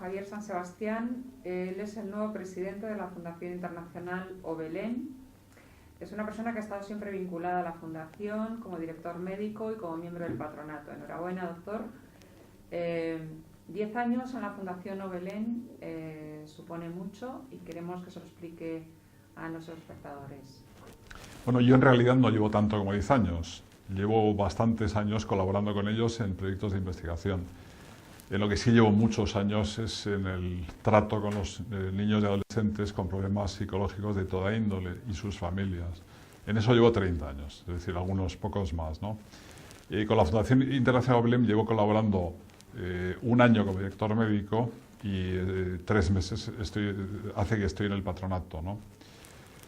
Javier San Sebastián. Él es el nuevo presidente de la Fundación Internacional Obelén. Es una persona que ha estado siempre vinculada a la Fundación como director médico y como miembro del patronato. Enhorabuena, doctor. 10 años en la Fundación Obelén supone mucho y queremos que se lo explique a nuestros espectadores. Bueno, yo en realidad no llevo tanto como 10 años. Llevo bastantes años colaborando con ellos en proyectos de investigación. En lo que sí llevo muchos años es en el trato con los niños y adolescentes con problemas psicológicos de toda índole y sus familias. En eso llevo 30 años, es decir, algunos pocos más, ¿no? Con la Fundación Internacional Obelén llevo colaborando 1 año como director médico y 3 meses hace que estoy en el patronato, ¿no?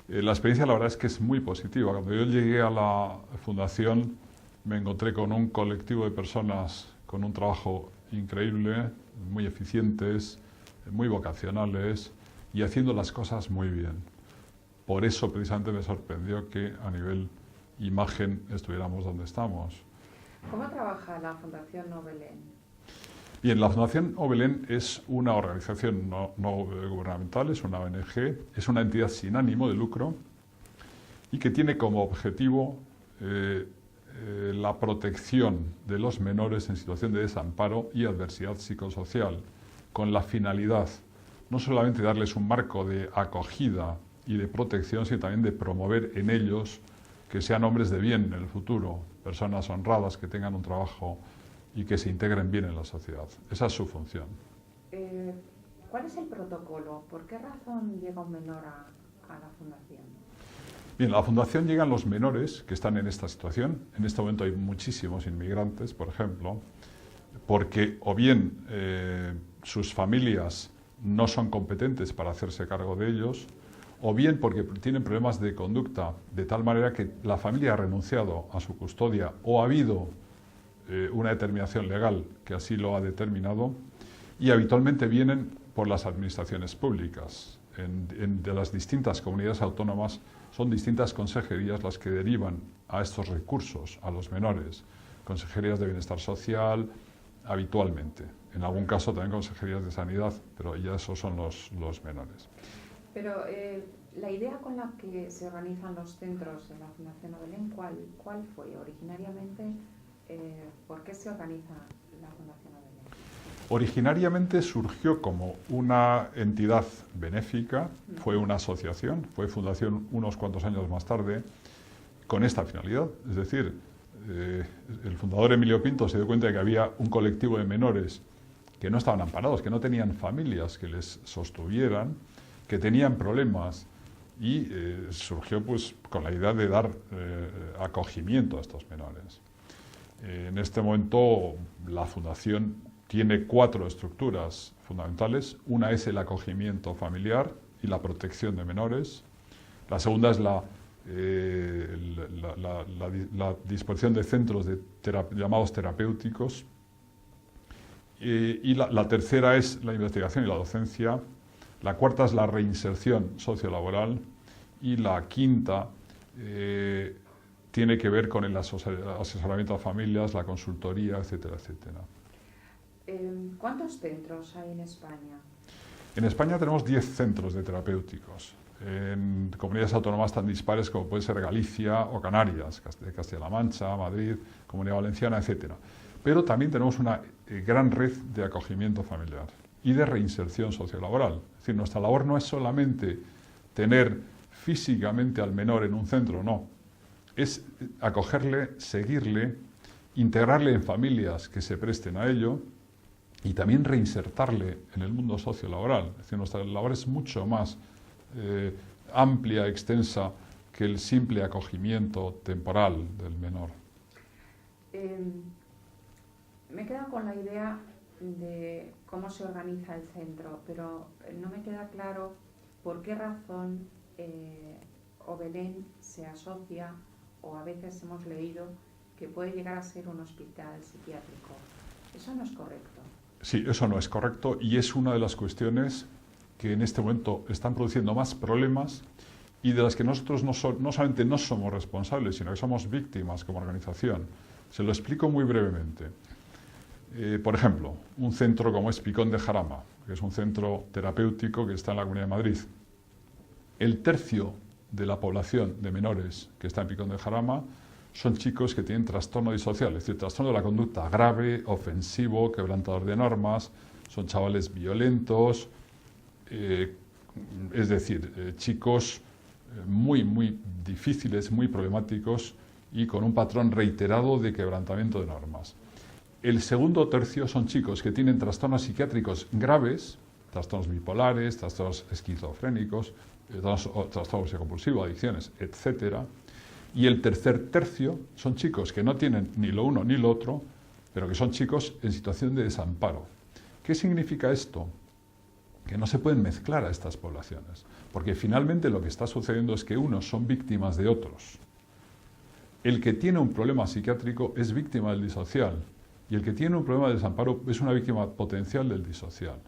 La experiencia, la verdad, es que es muy positiva. Cuando yo llegué a la Fundación me encontré con un colectivo de personas con un trabajo increíble, muy eficientes, muy vocacionales y haciendo las cosas muy bien. Por eso, precisamente, me sorprendió que a nivel imagen estuviéramos donde estamos. ¿Cómo trabaja la Fundación Obelén? Bien, la Fundación Obelén es una organización no gubernamental, es una ONG, es una entidad sin ánimo de lucro y que tiene como objetivo la protección de los menores en situación de desamparo y adversidad psicosocial, con la finalidad no solamente de darles un marco de acogida y de protección, sino también de promover en ellos que sean hombres de bien en el futuro, personas honradas, que tengan un trabajo y que se integren bien en la sociedad. Esa es su función. ¿Cuál es el protocolo? ¿Por qué razón llega un menor a la Fundación? Bien, a la Fundación llegan los menores que están en esta situación. En este momento hay muchísimos inmigrantes, por ejemplo, porque o bien sus familias no son competentes para hacerse cargo de ellos, o bien porque tienen problemas de conducta de tal manera que la familia ha renunciado a su custodia o ha habido una determinación legal que así lo ha determinado, y habitualmente vienen por las administraciones públicas. De las distintas comunidades autónomas son distintas consejerías las que derivan a estos recursos a los menores. Consejerías de Bienestar Social, habitualmente. En algún caso también consejerías de Sanidad, pero ya esos son los menores. Pero la idea con la que se organizan los centros en la Fundación Obelén, ¿cuál fue? Originariamente, ¿por qué se organiza la Fundación Obelén? Originariamente surgió como una entidad benéfica, fue una asociación, fue fundación unos cuantos años más tarde, con esta finalidad. Es decir, el fundador Emilio Pinto se dio cuenta de que había un colectivo de menores que no estaban amparados, que no tenían familias que les sostuvieran, que tenían problemas, y surgió pues con la idea de dar acogimiento a estos menores. En este momento la Fundación tiene 4 estructuras fundamentales. Una es el acogimiento familiar y la protección de menores. La segunda es la disposición de centros llamados terapéuticos. Y la tercera es la investigación y la docencia. La cuarta es la reinserción sociolaboral. Y la quinta tiene que ver con el asesoramiento a familias, la consultoría, etcétera, etcétera. ¿Cuántos centros hay en España? En España tenemos 10 centros de terapéuticos, en comunidades autónomas tan dispares como puede ser Galicia o Canarias, Castilla-La Mancha, Madrid, Comunidad Valenciana, etcétera. Pero también tenemos una gran red de acogimiento familiar y de reinserción sociolaboral. Es decir, nuestra labor no es solamente tener físicamente al menor en un centro, no. Es acogerle, seguirle, integrarle en familias que se presten a ello y también reinsertarle en el mundo sociolaboral. Es decir, nuestra labor es mucho más amplia, extensa, que el simple acogimiento temporal del menor. Me he quedado con la idea de cómo se organiza el centro, pero no me queda claro por qué razón Obelén se asocia, o a veces hemos leído que puede llegar a ser un hospital psiquiátrico. ¿Eso no es correcto? Sí, eso no es correcto, y es una de las cuestiones que en este momento están produciendo más problemas y de las que nosotros no solamente no somos responsables, sino que somos víctimas como organización. Se lo explico muy brevemente. Por ejemplo, un centro como es Picón de Jarama, que es un centro terapéutico que está en la Comunidad de Madrid. El tercio de la población de menores que está en Picón de Jarama son chicos que tienen trastorno disocial, es decir, trastorno de la conducta grave, ofensivo, quebrantador de normas, son chavales violentos, es decir, chicos muy difíciles, muy problemáticos y con un patrón reiterado de quebrantamiento de normas. El segundo tercio son chicos que tienen trastornos psiquiátricos graves, trastornos bipolares, trastornos esquizofrénicos, trastornos compulsivos, adicciones, etc. Y el tercer tercio son chicos que no tienen ni lo uno ni lo otro, pero que son chicos en situación de desamparo. ¿Qué significa esto? Que no se pueden mezclar a estas poblaciones, porque finalmente lo que está sucediendo es que unos son víctimas de otros. El que tiene un problema psiquiátrico es víctima del disocial, y el que tiene un problema de desamparo es una víctima potencial del disocial.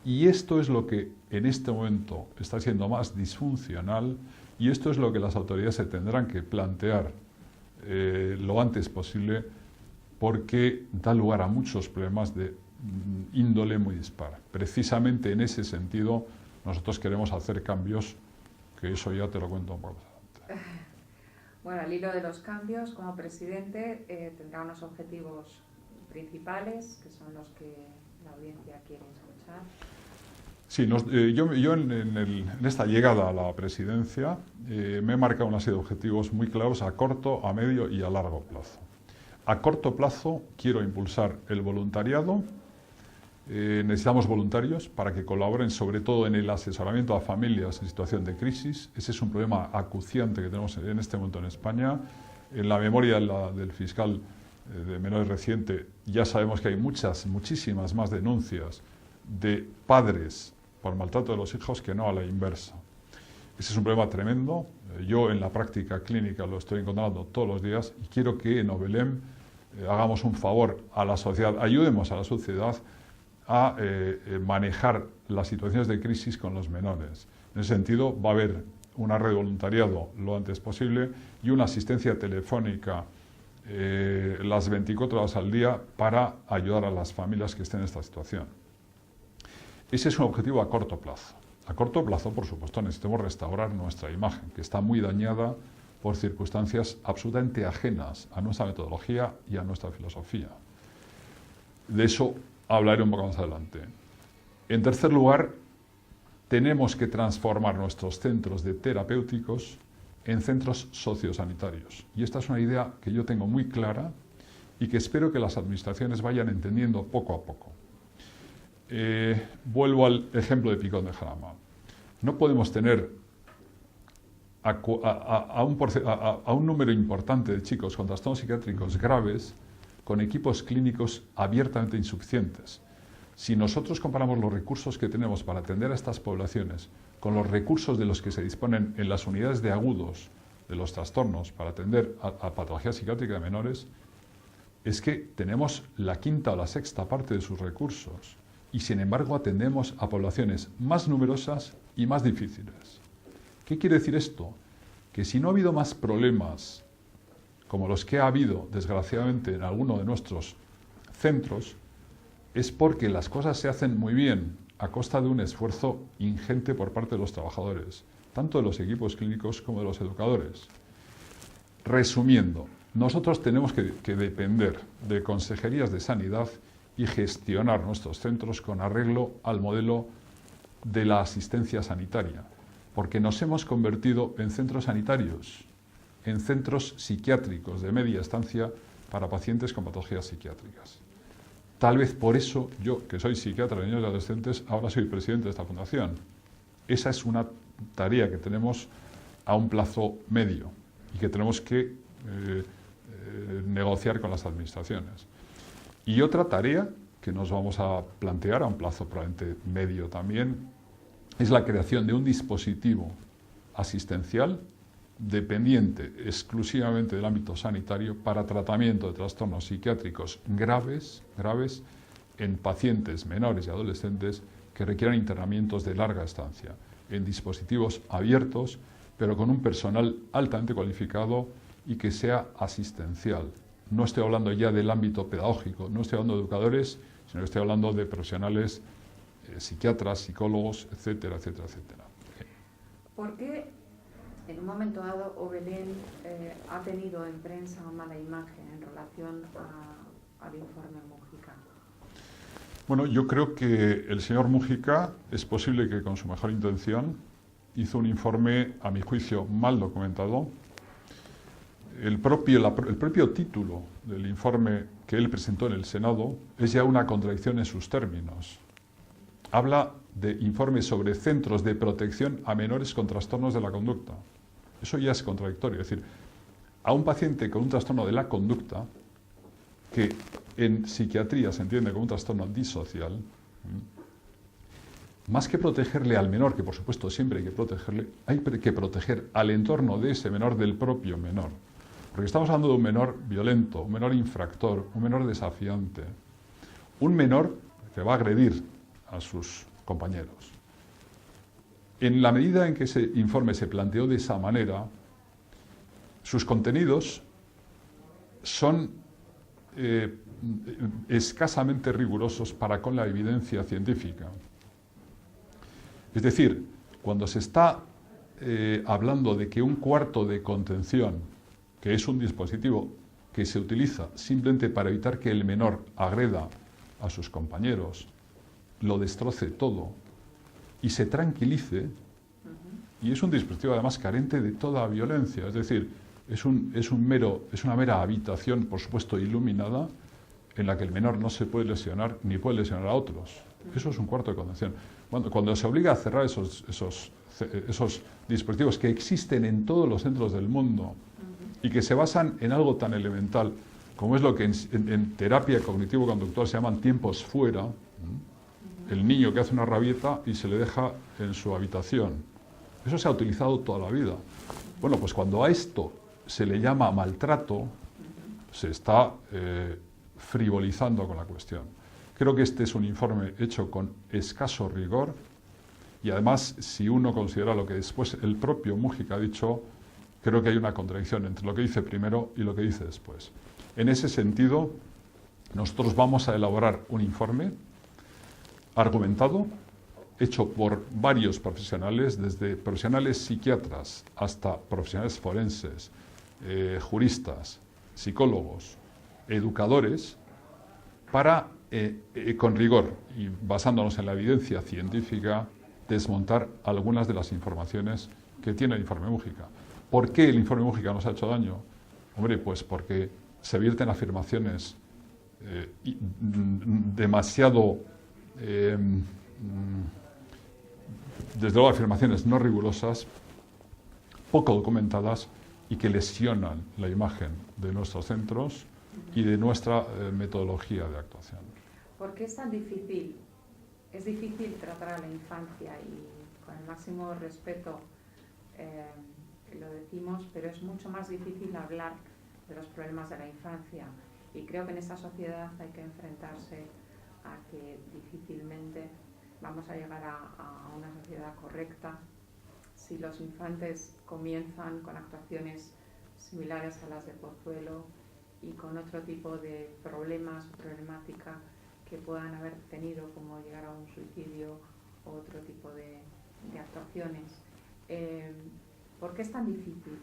Y esto es lo que en este momento está siendo más disfuncional, y esto es lo que las autoridades se tendrán que plantear lo antes posible, porque da lugar a muchos problemas de índole muy dispar. Precisamente en ese sentido nosotros queremos hacer cambios, que eso ya te lo cuento un poco más adelante. Bueno, al hilo de los cambios, como presidente tendrá unos objetivos principales, que son los que la audiencia quiere escuchar. Sí, yo en esta llegada a la presidencia me he marcado una serie de objetivos muy claros a corto, a medio y a largo plazo. A corto plazo quiero impulsar el voluntariado. Necesitamos voluntarios para que colaboren sobre todo en el asesoramiento a familias en situación de crisis. Ese es un problema acuciante que tenemos en este momento en España. En la memoria del fiscal de menores reciente ya sabemos que hay muchísimas más denuncias de padres por maltrato de los hijos que no a la inversa. Ese es un problema tremendo. Yo en la práctica clínica lo estoy encontrando todos los días y quiero que en Obelem hagamos un favor a la sociedad, ayudemos a la sociedad a manejar las situaciones de crisis con los menores. En ese sentido va a haber una red de voluntariado lo antes posible y una asistencia telefónica las 24 horas al día para ayudar a las familias que estén en esta situación. Ese es un objetivo a corto plazo. A corto plazo, por supuesto, necesitamos restaurar nuestra imagen, que está muy dañada por circunstancias absolutamente ajenas a nuestra metodología y a nuestra filosofía. De eso hablaré un poco más adelante. En tercer lugar, tenemos que transformar nuestros centros de terapéuticos en centros sociosanitarios. Y esta es una idea que yo tengo muy clara y que espero que las administraciones vayan entendiendo poco a poco. Vuelvo al ejemplo de Picón de Jarama. No podemos tener a un número importante de chicos con trastornos psiquiátricos graves con equipos clínicos abiertamente insuficientes. Si nosotros comparamos los recursos que tenemos para atender a estas poblaciones con los recursos de los que se disponen en las unidades de agudos de los trastornos para atender a patología psiquiátrica de menores, es que tenemos la quinta o la sexta parte de sus recursos y sin embargo atendemos a poblaciones más numerosas y más difíciles. ¿Qué quiere decir esto? Que si no ha habido más problemas como los que ha habido, desgraciadamente, en alguno de nuestros centros, es porque las cosas se hacen muy bien a costa de un esfuerzo ingente por parte de los trabajadores, tanto de los equipos clínicos como de los educadores. Resumiendo, nosotros tenemos que depender de consejerías de sanidad y gestionar nuestros centros con arreglo al modelo de la asistencia sanitaria, porque nos hemos convertido en centros sanitarios, en centros psiquiátricos de media estancia para pacientes con patologías psiquiátricas. Tal vez por eso yo, que soy psiquiatra de niños y adolescentes, ahora soy presidente de esta fundación. Esa es una tarea que tenemos a un plazo medio y que tenemos que negociar con las administraciones. Y otra tarea que nos vamos a plantear a un plazo probablemente medio también es la creación de un dispositivo asistencial dependiente exclusivamente del ámbito sanitario para tratamiento de trastornos psiquiátricos graves en pacientes menores y adolescentes que requieran internamientos de larga estancia, en dispositivos abiertos, pero con un personal altamente cualificado y que sea asistencial, no estoy hablando ya del ámbito pedagógico, no estoy hablando de educadores, sino que estoy hablando de profesionales, psiquiatras, psicólogos, etcétera, etcétera, etcétera. ¿Por qué en un momento dado Obelén ha tenido en prensa mala imagen en relación al informe Mújica? Bueno, yo creo que el señor Mújica, es posible que con su mejor intención, hizo un informe, a mi juicio, mal documentado. El propio título del informe que él presentó en el Senado es ya una contradicción en sus términos. Habla de informes sobre centros de protección a menores con trastornos de la conducta. Eso ya es contradictorio. Es decir, a un paciente con un trastorno de la conducta, que en psiquiatría se entiende como un trastorno disocial, más que protegerle al menor, que por supuesto siempre hay que proteger al entorno de ese menor del propio menor. Porque estamos hablando de un menor violento, un menor infractor, un menor desafiante, un menor que va a agredir a sus compañeros. En la medida en que ese informe se planteó de esa manera, sus contenidos son escasamente rigurosos para con la evidencia científica. Es decir, cuando se está hablando de que un cuarto de contención, que es un dispositivo que se utiliza simplemente para evitar que el menor agreda a sus compañeros, lo destroce todo y se tranquilice, y es un dispositivo además carente de toda violencia, es decir, es una mera habitación, por supuesto, iluminada, en la que el menor no se puede lesionar ni puede lesionar a otros. Eso es un cuarto de contención. Cuando se obliga a cerrar esos dispositivos que existen en todos los centros del mundo y que se basan en algo tan elemental como es lo que en terapia cognitivo-conductual se llaman tiempos fuera, el niño que hace una rabieta y se le deja en su habitación. Eso se ha utilizado toda la vida. Bueno, pues cuando a esto se le llama maltrato, se está frivolizando con la cuestión. Creo que este es un informe hecho con escaso rigor y además, si uno considera lo que después el propio Mújica ha dicho, creo que hay una contradicción entre lo que dice primero y lo que dice después. En ese sentido, nosotros vamos a elaborar un informe argumentado, hecho por varios profesionales, desde profesionales psiquiatras hasta profesionales forenses, juristas, psicólogos, educadores, para, con rigor y basándonos en la evidencia científica, desmontar algunas de las informaciones que tiene el informe Mújica. ¿Por qué el informe Mújica nos ha hecho daño? Hombre, pues porque se vierten afirmaciones demasiado, desde luego afirmaciones no rigurosas, poco documentadas y que lesionan la imagen de nuestros centros y de nuestra metodología de actuación. ¿Por qué es tan difícil? Es difícil tratar a la infancia y con el máximo respeto lo decimos, pero es mucho más difícil hablar de los problemas de la infancia. Y creo que en esta sociedad hay que enfrentarse a que difícilmente vamos a llegar a una sociedad correcta si los infantes comienzan con actuaciones similares a las de Pozuelo y con otro tipo de problemática que puedan haber tenido, como llegar a un suicidio o otro tipo de actuaciones. ¿Por qué es tan difícil?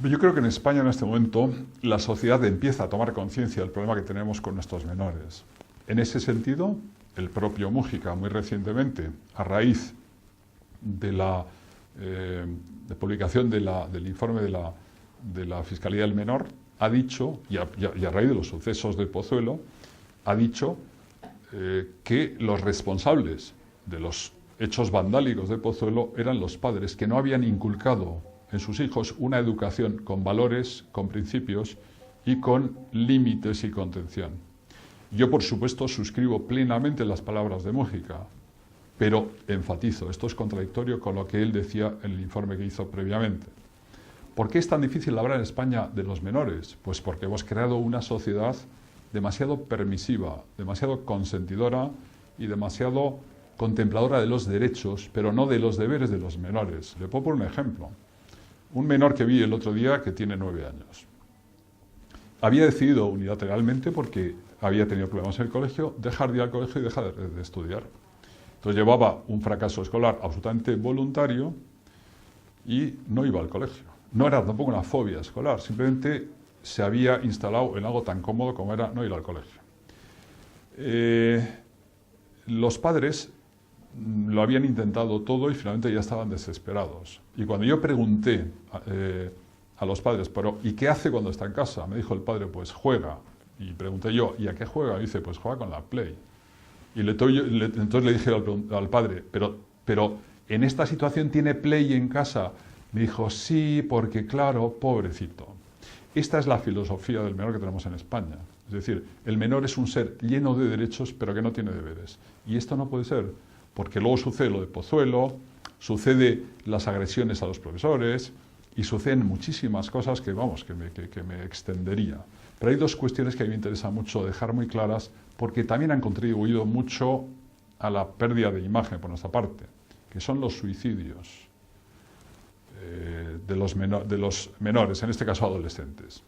Yo creo que en España en este momento la sociedad empieza a tomar conciencia del problema que tenemos con nuestros menores. En ese sentido, el propio Mújica, muy recientemente, a raíz de la publicación del informe de la Fiscalía del Menor, ha dicho, y a raíz de los sucesos de Pozuelo, ha dicho que los responsables de los hechos vandálicos de Pozuelo eran los padres, que no habían inculcado en sus hijos una educación con valores, con principios y con límites y contención. Yo, por supuesto, suscribo plenamente las palabras de Mújica, pero enfatizo, esto es contradictorio con lo que él decía en el informe que hizo previamente. ¿Por qué es tan difícil hablar en España de los menores? Pues porque hemos creado una sociedad demasiado permisiva, demasiado consentidora y demasiado contempladora de los derechos, pero no de los deberes de los menores. Le puedo poner un ejemplo. Un menor que vi el otro día que tiene 9 años. había decidido unilateralmente, porque había tenido problemas en el colegio, dejar de ir al colegio y dejar de estudiar. Entonces llevaba un fracaso escolar absolutamente voluntario y no iba al colegio. No era tampoco una fobia escolar, simplemente se había instalado en algo tan cómodo como era no ir al colegio. Los padres lo habían intentado todo y finalmente ya estaban desesperados. Y cuando yo pregunté a los padres, pero ¿y qué hace cuando está en casa? Me dijo el padre, pues juega. Y pregunté yo, ¿y a qué juega? Y dice, pues juega con la Play. Y entonces le dije al padre, pero ¿en esta situación tiene Play en casa? Me dijo, sí, porque claro, pobrecito. Esta es la filosofía del menor que tenemos en España. Es decir, el menor es un ser lleno de derechos, pero que no tiene deberes. Y esto no puede ser, porque luego sucede lo de Pozuelo, sucede las agresiones a los profesores, y suceden muchísimas cosas que, vamos, que me extendería. Pero hay dos cuestiones que a mí me interesa mucho dejar muy claras, porque también han contribuido mucho a la pérdida de imagen por nuestra parte, que son los suicidios de los menores, en este caso adolescentes.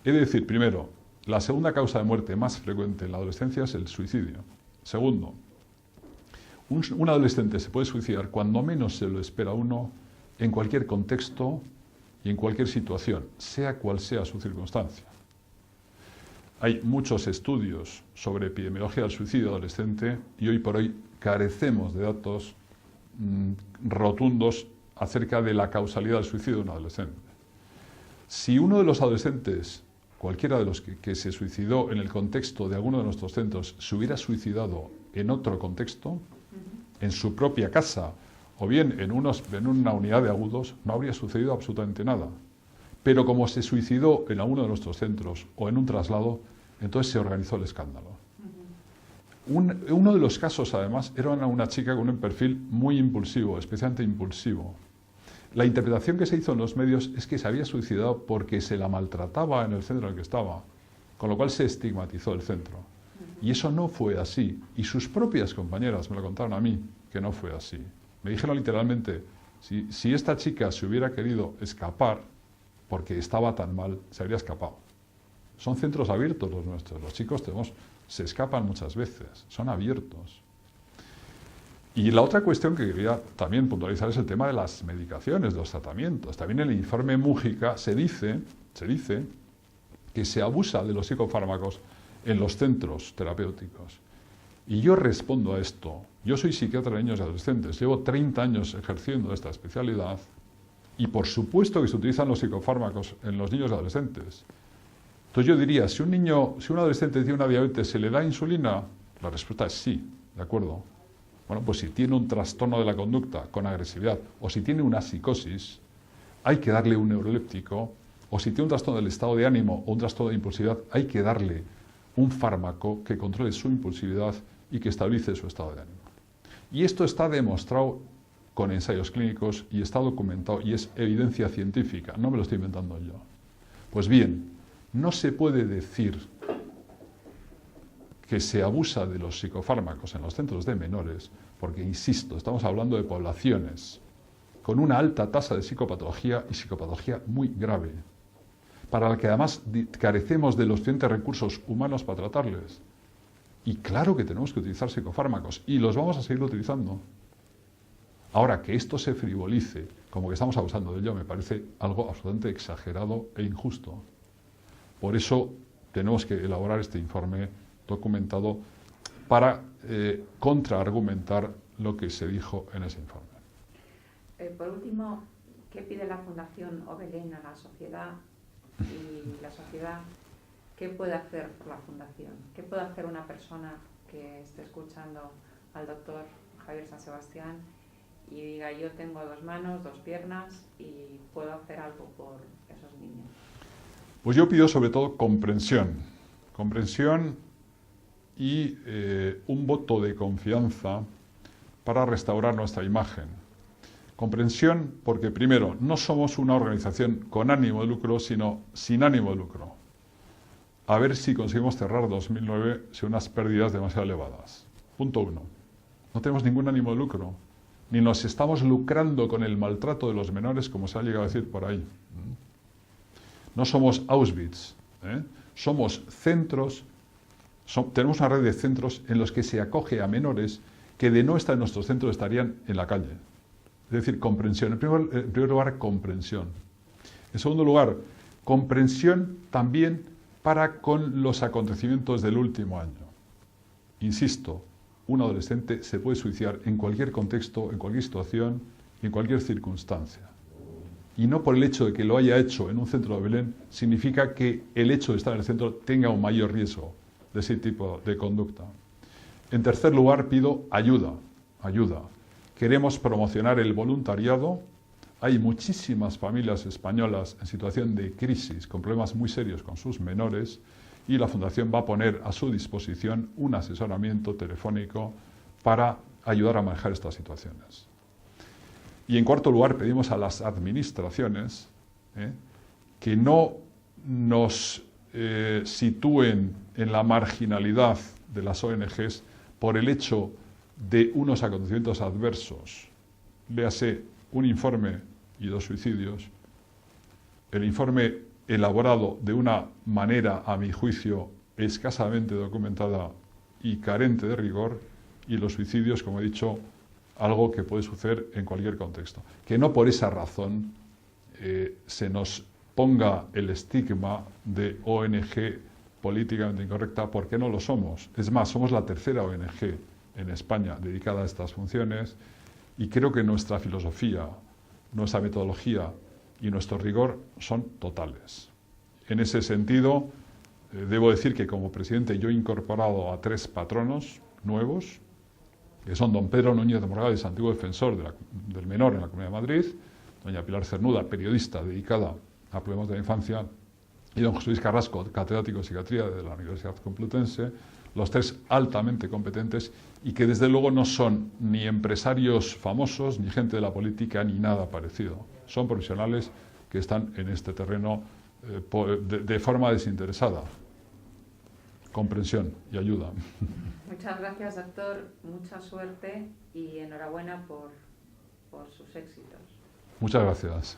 He de decir, primero, la segunda causa de muerte más frecuente en la adolescencia es el suicidio. Segundo, un adolescente se puede suicidar cuando menos se lo espera uno, en cualquier contexto y en cualquier situación, sea cual sea su circunstancia. Hay muchos estudios sobre epidemiología del suicidio adolescente y hoy por hoy carecemos de datos rotundos acerca de la causalidad del suicidio de un adolescente. Si uno de los adolescentes, cualquiera de los que se suicidó en el contexto de alguno de nuestros centros, se hubiera suicidado en otro contexto, en su propia casa, o bien en una unidad de agudos, no habría sucedido absolutamente nada. Pero como se suicidó en alguno de nuestros centros o en un traslado, entonces se organizó el escándalo. Uno de los casos, además, era una chica con un perfil muy impulsivo, especialmente impulsivo. La interpretación que se hizo en los medios es que se había suicidado porque se la maltrataba en el centro en el que estaba, con lo cual se estigmatizó el centro. Y eso no fue así. Y sus propias compañeras me lo contaron a mí, que no fue así. Me dijeron literalmente, si esta chica se hubiera querido escapar, porque estaba tan mal, se habría escapado. Son centros abiertos los nuestros. Los chicos se escapan muchas veces, son abiertos. Y la otra cuestión que quería también puntualizar es el tema de las medicaciones, de los tratamientos. También en el informe Mújica se dice que se abusa de los psicofármacos en los centros terapéuticos. Y yo respondo a esto. Yo soy psiquiatra de niños y adolescentes, llevo 30 años ejerciendo esta especialidad y por supuesto que se utilizan los psicofármacos en los niños y adolescentes. Entonces yo diría, si un adolescente tiene una diabetes, ¿se le da insulina? La respuesta es sí, ¿de acuerdo? Bueno, pues si tiene un trastorno de la conducta con agresividad o si tiene una psicosis, hay que darle un neuroléptico, o si tiene un trastorno del estado de ánimo o un trastorno de impulsividad, hay que darle un fármaco que controle su impulsividad y que estabilice su estado de ánimo. Y esto está demostrado con ensayos clínicos y está documentado y es evidencia científica, no me lo estoy inventando yo. Pues bien, no se puede decir que se abusa de los psicofármacos en los centros de menores, porque, insisto, estamos hablando de poblaciones con una alta tasa de psicopatología y psicopatología muy grave, para la que además carecemos de los suficientes recursos humanos para tratarles. Y claro que tenemos que utilizar psicofármacos, y los vamos a seguir utilizando. Ahora, que esto se frivolice, como que estamos abusando de ello, me parece algo absolutamente exagerado e injusto. Por eso tenemos que elaborar este informe documentado para contraargumentar lo que se dijo en ese informe. Por último, ¿qué pide la Fundación Obelén a la sociedad? Y la sociedad, ¿qué puede hacer por la Fundación? ¿Qué puede hacer una persona que esté escuchando al doctor Javier San Sebastián y diga, yo tengo 2 manos, 2 piernas y puedo hacer algo por esos niños? Pues yo pido sobre todo comprensión y un voto de confianza para restaurar nuestra imagen. Comprensión porque, primero, no somos una organización con ánimo de lucro, sino sin ánimo de lucro. A ver si conseguimos cerrar 2009 sin unas pérdidas demasiado elevadas. Punto 1. No tenemos ningún ánimo de lucro, ni nos estamos lucrando con el maltrato de los menores, como se ha llegado a decir por ahí. No somos Auschwitz, Somos centros, tenemos una red de centros en los que se acoge a menores que de no estar en nuestros centros estarían en la calle. Es decir, comprensión. En primer lugar, comprensión. En segundo lugar, comprensión también para con los acontecimientos del último año. Insisto, un adolescente se puede suicidar en cualquier contexto, en cualquier situación y en cualquier circunstancia. Y no por el hecho de que lo haya hecho en un centro de Belén, significa que el hecho de estar en el centro tenga un mayor riesgo de ese tipo de conducta. En tercer lugar, pido ayuda. Queremos promocionar el voluntariado. Hay muchísimas familias españolas en situación de crisis, con problemas muy serios con sus menores, y la Fundación va a poner a su disposición un asesoramiento telefónico para ayudar a manejar estas situaciones. Y en cuarto lugar, pedimos a las administraciones que no nos sitúen en la marginalidad de las ONGs por el hecho de unos acontecimientos adversos. Léase un informe y 2 suicidios. El informe elaborado de una manera, a mi juicio, escasamente documentada y carente de rigor, y los suicidios, como he dicho, algo que puede suceder en cualquier contexto. Que no por esa razón se nos ponga el estigma de ONG políticamente incorrecta, porque no lo somos. Es más, somos la tercera ONG en España dedicada a estas funciones, y creo que nuestra filosofía, nuestra metodología y nuestro rigor son totales. En ese sentido, debo decir que como presidente yo he incorporado a 3 patronos nuevos, que son don Pedro Núñez de Morgades, antiguo defensor del menor en la Comunidad de Madrid, doña Pilar Cernuda, periodista dedicada a problemas de la infancia, y don José Luis Carrasco, catedrático de psiquiatría de la Universidad Complutense, los 3 altamente competentes y que desde luego no son ni empresarios famosos, ni gente de la política, ni nada parecido. Son profesionales que están en este terreno de forma desinteresada. Comprensión y ayuda. Muchas gracias, doctor. Mucha suerte y enhorabuena por sus éxitos. Muchas gracias.